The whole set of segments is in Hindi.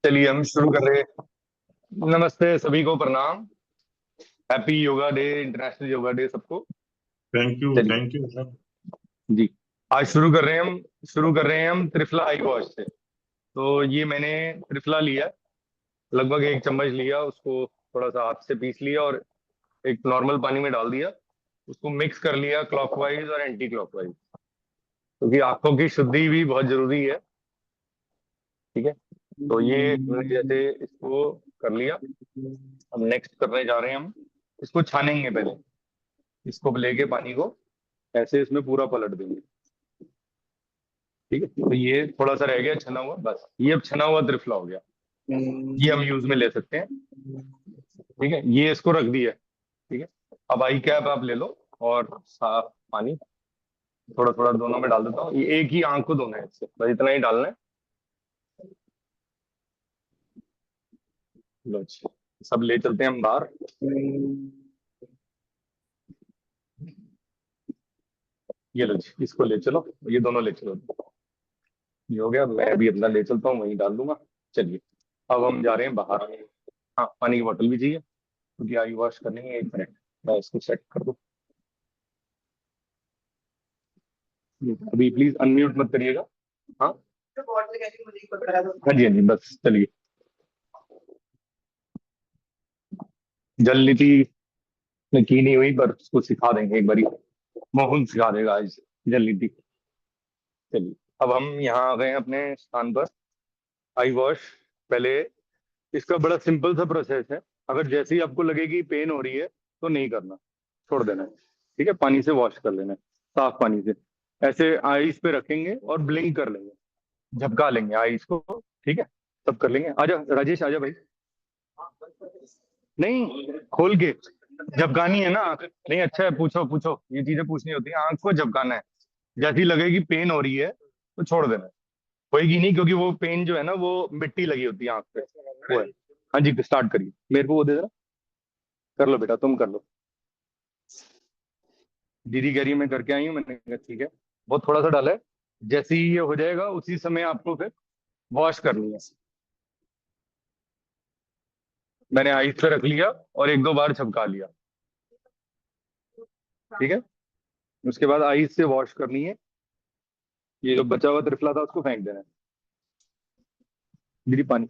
चलिए हम शुरू कर रहे हैं। नमस्ते सभी को, प्रणाम। Happy yoga day, international yoga day सबको। चलिए थैंक यू सर। जी, आज शुरू कर रहे हैं हम त्रिफला आई वॉश से। तो ये मैंने त्रिफला लिया, लगभग 1 चम्मच लिया, उसको थोड़ा सा हाथ से पीस लिया और एक नॉर्मल पानी में डाल दिया। उसको मिक्स कर लिया क्लॉकवाइज और एंटी क्लॉकवाइज, क्योंकि आंखों की शुद्धि भी बहुत जरूरी है। ठीक है, तो ये हमने जैसे इसको कर लिया। अब नेक्स्ट करने जा रहे हैं हम, इसको छानेंगे पहले। इसको लेके पानी को ऐसे इसमें पूरा पलट देंगे। ठीक है, तो ये थोड़ा सा रह गया छना हुआ, बस ये अब छना हुआ त्रिफला हो गया। ये हम यूज में ले सकते हैं। ठीक है, ये इसको रख दिया। ठीक है, अब आई कैप आप ले लो और साफ पानी थोड़ा थोड़ा दोनों में डाल देता हूँ। ये एक ही आंख को धोना है, इससे बस इतना ही डालना है। लो जी, सब ले चलते हैं हम बाहर। ये लो जी, इसको ले चलो, ये दोनों ले चलो। ये हो गया, मैं भी अपना ले चलता हूँ, वहीं डाल दूंगा। चलिए, अब हम जा रहे हैं बाहर। हाँ, पानी की बोतल भी चाहिए क्योंकि आई वॉश करनी है। 1 मिनट, मैं इसको सेट कर दूँ। अभी प्लीज अनम्यूट मत करिएगा। हाँ हाँ जी, हाँ जी, बस चलिए। जल नीति में की नहीं हुई, पर उसको सिखा देंगे एक बारी। मोहन सिखा देगा आज जल नीति। चलिए, अब हम यहाँ आ गए हैं अपने स्थान पर। आई वॉश पहले, इसका बड़ा सिंपल सा प्रोसेस है। अगर जैसे ही आपको लगे कि पेन हो रही है तो नहीं करना, छोड़ देना है। ठीक है, पानी से वॉश कर लेना है, साफ पानी से। ऐसे आईज पे रखेंगे और ब्लिंक कर लेंगे, झपका लेंगे आईज को। ठीक है, सब कर लेंगे। आजा राजेश, आजा भाई। नहीं, खोल के झपकानी है ना आँख। नहीं, अच्छा है, पूछो पूछो, ये चीजें पूछनी होती है। आंख को झपकाना है, जैसी लगेगी पेन हो रही है तो छोड़ देना है। होएगी नहीं, क्योंकि वो पेन जो है ना, वो मिट्टी लगी होती है आंख पे, वो है। हाँ जी, स्टार्ट करिए, मेरे को वो दे देना। कर लो बेटा, तुम कर लो। दीदी कह रही है मैं करके आई हूँ, मैंने कहा ठीक है। बहुत थोड़ा सा डाला है। जैसे ही ये हो जाएगा उसी समय आपको फिर वॉश करनी है। मैंने आइस पे रख लिया और 1-2 बार छपका लिया। ठीक है, उसके बाद आइस से वॉश करनी है। ये जो बचा हुआ त्रिफला था उसको फेंक देना है। दीदी पानी।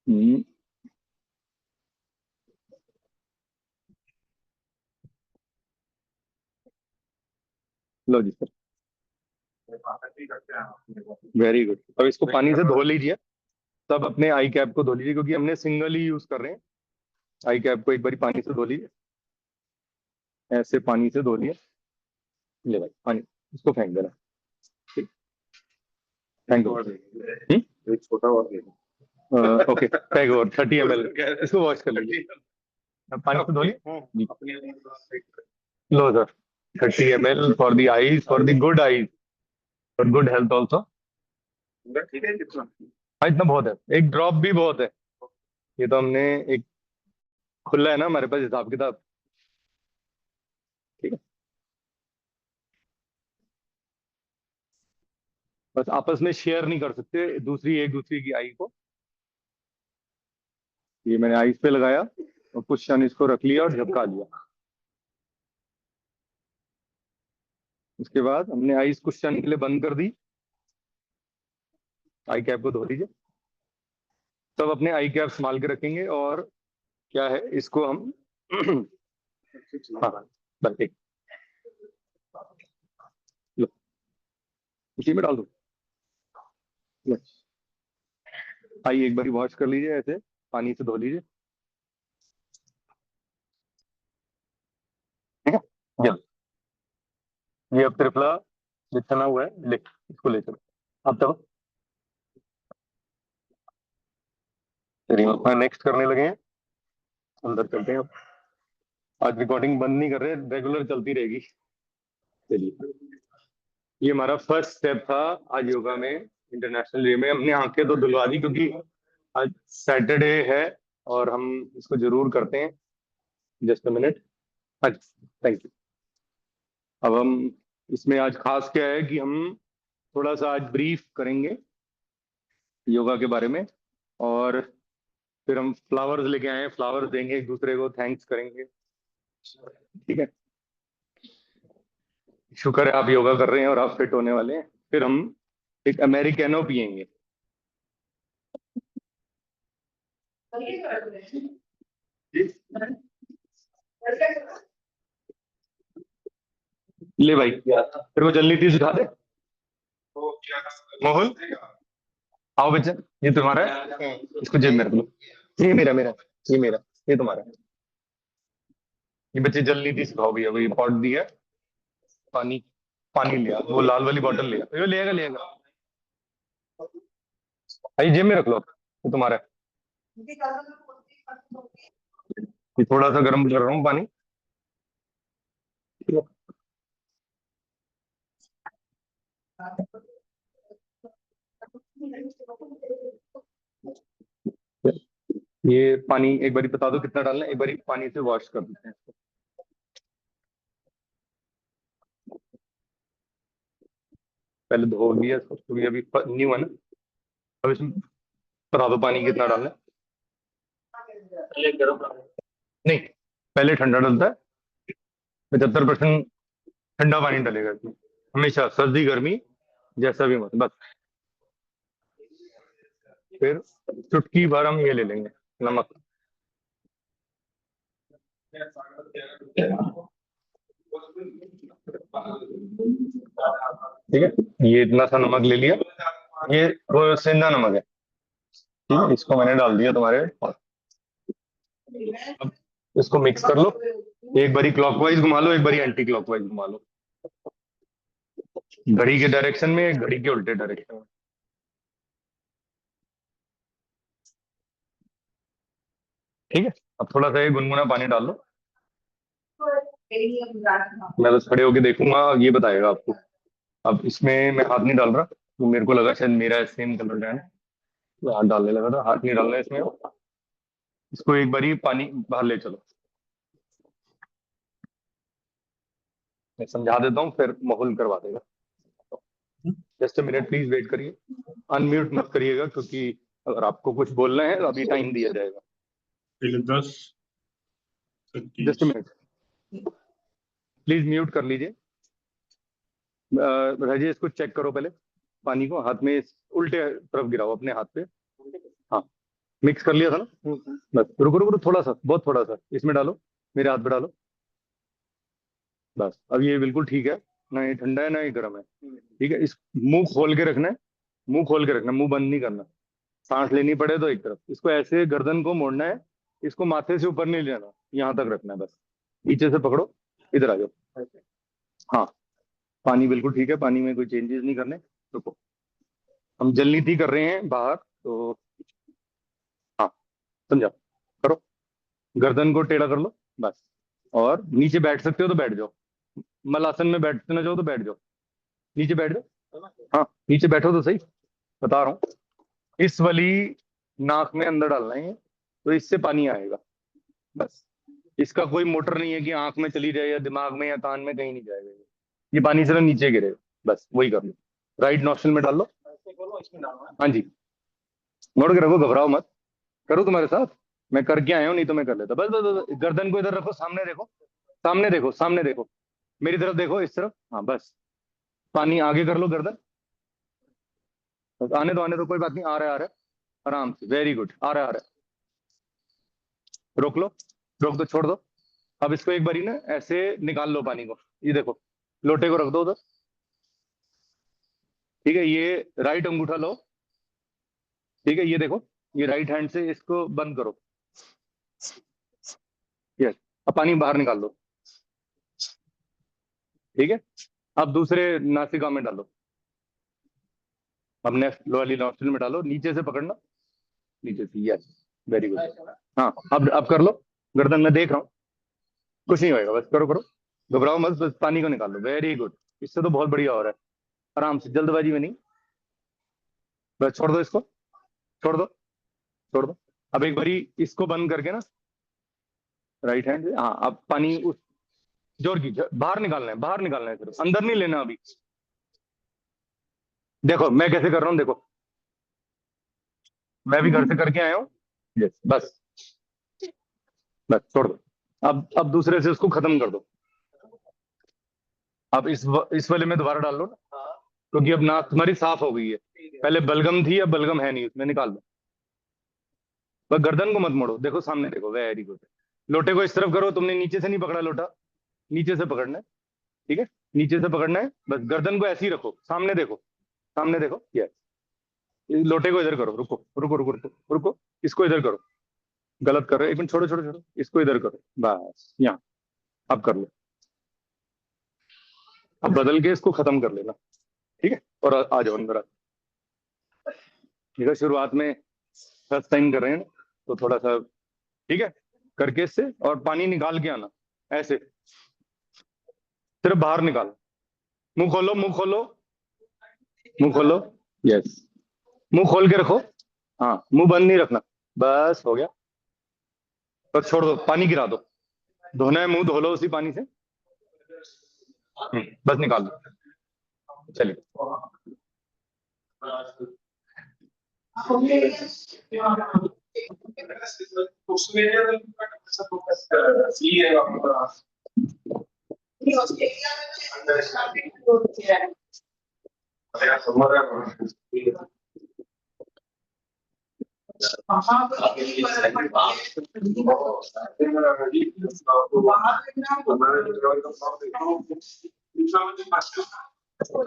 हम्म, लो जी सर, वेरी गुड। अब इसको पानी से धो लीजिए। सब अपने आई कैप को धो लीजिए, क्योंकि हमने सिंगल ही यूज कर रहे हैं। आई कैप को एक बारी पानी से धो लीजिए, ऐसे पानी से धो लिए। ले भाई पानी, इसको फेंक देना। ठीक, थैंक यू। एक छोटा और दे दो। ओके, फेंक और 30 ml इसको वॉश कर लीजिए। अब पानी से धो लिए जी। लो sir, 30 ml for the eyes, for the good eyes, for good health also. ठीक है, कितना? हाँ, इतना बहुत है, एक ड्रॉप भी बहुत है। ये तो हमने एक खुला है ना हमारे पास हिसाब किताब। ठीक है, बस आपस में शेयर नहीं कर सकते दूसरी, एक दूसरी की आई को। ये मैंने आईज पे लगाया और कुछ क्षण इसको रख लिया और झपका लिया। उसके बाद हमने आईज कुछ क्षण के लिए बंद कर दी। आई कैप को धो लीजिए। सब अपने आई कैप संभाल के रखेंगे, और क्या है, इसको हम हाँ, बस एक लो, इसी में डाल दो। लो, आई एक बार वॉश कर लीजिए, ऐसे पानी से धो लीजिए। ठीक है, ये अब त्रिफला जो छना हुआ है, ले इसको ले चलो। अब तब चलिए नेक्स्ट करने लगे हैं, अंदर चलते हैं। आज रिकॉर्डिंग बंद नहीं कर रहे, रेगुलर चलती रहेगी। चलिए, ये हमारा फर्स्ट स्टेप था आज योगा में, इंटरनेशनल डे में। हमने आंखें तो धुलवा दी क्योंकि आज सैटरडे है और हम इसको जरूर करते हैं। Just a minute. हाँ, थैंक यू। अब हम इसमें आज खास क्या है कि हम थोड़ा सा आज ब्रीफ करेंगे योगा के बारे में। और फिर हम फ्लावर्स लेके आए हैं, फ्लावर्स देंगे एक दूसरे को, थैंक्स करेंगे। ठीक है, शुक्र है आप योगा कर रहे हैं और आप फिट होने वाले हैं। फिर हम एक अमेरिकानो पियेंगे। ले भाई, तेरे को जल्दी थी सिखा दे। मोहुल, आओ बच्चा, ये तुम्हारा है, इसको जेब में रख लो। ये मेरा मेरा, ये मेरा, ये तुम्हारा है। ये बच्चे जल्दी थी सिखाओ भैया, ये पॉट दिया, पानी, पानी लिया, वो लाल वाली बोतल लिया, ये लेगा लेगा। भाई जेब में रख लो, ये तुम्हारा है। ये थोड़ा सा गर्म कर रहा हूँ पानी। ये पानी एक बारी बता दो कितना डालना है, एक बारी पानी से वॉश कर देते हैं इसको। पहले धो लिया इसको, क्योंकि अभी न्यू है ना। अब इसमें बता दो पानी कितना डालना है। पहले गर्म नहीं, पहले ठंडा डलता है। 75% ठंडा पानी डलेगा इसमें, हमेशा, सर्दी गर्मी जैसा भी मत, बस। फिर चुटकी भर हम ये ले लेंगे, नमक। ठीक है, ये इतना सा नमक ले लिया। ये वो सेंधा नमक है। ठीक है, इसको मैंने डाल दिया तुम्हारे। अब इसको मिक्स कर लो, एक बारी क्लॉकवाइज घुमा लो, एक बारी एंटी क्लॉकवाइज घुमा लो। घड़ी के डायरेक्शन में, घड़ी के उल्टे डायरेक्शन में। ठीक है, अब थोड़ा सा ये गुनगुना पानी डाल लो। मैं बस खड़े होके देखूंगा, ये बताएगा आपको। अब इसमें मैं हाथ नहीं डाल रहा, तो मेरे को लगा शायद मेरा सेम कलर का है ना, तो हाथ डालने लगा था। हाथ नहीं डालना है इसमें। इसको एक बारी पानी बाहर ले चलो, मैं समझा देता हूँ, फिर माहौल करवा देगा। Just a minute please wait करिए। अनम्यूट मत करिएगा, क्योंकि अगर आपको कुछ बोलना है तो अभी टाइम दिया जाएगा। पहले 10 just a 30। Minute, please mute कर लीजिए। राजेश, इसको चेक करो पहले, पानी को हाथ में उल्टे तरफ गिराओ अपने हाथ पे। हाँ, मिक्स कर लिया था ना, बस रुको रुको रुको, थोड़ा सा, बहुत थोड़ा सा इसमें डालो, मेरे हाथ पे डालो। बस अब ये बिल्कुल ठीक है, ना ये ठंडा है ना ये गर्म है। ठीक है, इस मुंह खोल के रखना है, मुंह खोल के रखना, मुंह बंद नहीं करना। सांस लेनी पड़े तो एक तरफ, इसको ऐसे गर्दन को मोड़ना है, इसको माथे से ऊपर नहीं लेना, यहाँ तक रखना है बस। नीचे से पकड़ो, इधर आ जाओ। हाँ, पानी बिल्कुल ठीक है, पानी में कोई चेंजेस नहीं करने। रुको, हम जलनीति कर रहे हैं बाहर, तो हाँ, समझा, करो। गर्दन को टेढ़ा कर लो, बस। और नीचे बैठ सकते हो तो बैठ जाओ, मलासन में बैठना चाहो तो बैठ जाओ, नीचे बैठ जाओ। हाँ, नीचे बैठो तो सही, बता रहा हूँ। इस वाली नाक में अंदर डालना है, तो इससे पानी आएगा, बस। इसका कोई मोटर नहीं है कि आंख में चली जाए या दिमाग में या कान में, कहीं नहीं जाएगा ये पानी सिर्फ नीचे गिरेगा, बस वही कर लो। राइट नॉस्ट्रल में डाल लो। हाँ जी, मोड़ के रखो, घबराओ मत, करो तुम्हारे साथ, मैं करके आया हूँ, नहीं तो मैं कर लेता। बस बस बस, गर्दन को इधर रखो, सामने देखो, सामने देखो, सामने देखो, मेरी तरफ देखो, इस तरफ, हाँ बस। पानी आगे कर लो गर्दन, बस आने दो, कोई बात नहीं, आ रहा है आ रहा है, आराम से, वेरी गुड, आ रहा है आ रहा है। रोक लो, रोक दो, छोड़ दो। अब इसको एक बारी ना ऐसे निकाल लो पानी को, ये देखो, लोटे को रख दो उधर। ठीक है, ये राइट अंगूठा लो। ठीक है, ये देखो, ये राइट हैंड से इसको बंद करो। यस, अब पानी बाहर निकाल दो। ठीक है, अब दूसरे नासिका में डालो, अब नेक्स्ट लो वाली नॉस्ट्रिल में डालो, नीचे से पकड़ना, नीचे से, यस, वेरी गुड। हाँ, अब कर लो, गर्दन में देख रहा हूँ, कुछ नहीं होएगा, बस करो करो, घबराओ मत, बस पानी को निकाल लो, वेरी गुड। इससे तो बहुत बढ़िया हो रहा है, आराम से, जल्दबाजी में नहीं, बस छोड़ दो इसको, छोड़ दो, छोड़ दो। अब एक बारी इसको बंद करके ना, राइट हैंड से, हाँ, अब पानी उस जोर की बाहर निकालना है, बाहर निकालना है, सिर्फ अंदर नहीं लेना अभी। देखो मैं कैसे कर रहा हूँ, देखो, मैं भी घर से करके आया हूँ। यस, बस बस छोड़ दो। अब दूसरे से उसको खत्म कर दो। अब इस वाले में दोबारा डाल लो ना, क्योंकि अब नाक तुम्हारी साफ हो गई है। पहले बलगम थी, अब बलगम है नहीं उसमें, निकाल दो। बस गर्दन को मत मोड़ो, देखो सामने देखो, वेरी गुड। लोटे को इस तरफ करो, तुमने नीचे से नहीं पकड़ा लोटा, नीचे से पकड़ना है। ठीक है, नीचे से पकड़ना है, बस गर्दन को ऐसे ही रखो, सामने देखो, सामने देखो। यस, लोटे को इधर करो, रुको रुको रुको रुको रुको, इसको इधर करो। गलत कर रहे हो, एक मिनट, छोड़ो छोड़ो छोड़ो, इसको इधर करो, बस यहाँ। अब कर लो, अब बदल के इसको खत्म कर लेना। ठीक है, और आ जाओ अंदर। ठीक है, शुरुआत में फर्स्ट टाइम कर रहे हैं ना, तो थोड़ा सा, ठीक है, करके इससे और पानी निकाल के आना, ऐसे सिर्फ बाहर निकालो। मुंह खोलो, मुंह खोलो, मुंह खोलो। यस, मुंह खोल के रखो। हाँ, मुंह बंद नहीं रखना। बस हो गया। बस छोड़ दो, पानी गिरा दो। धोना है मुंह, धो लो उसी पानी से। बस निकाल दो। चलिए।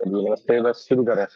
नमस्ते, बस शुरू करें।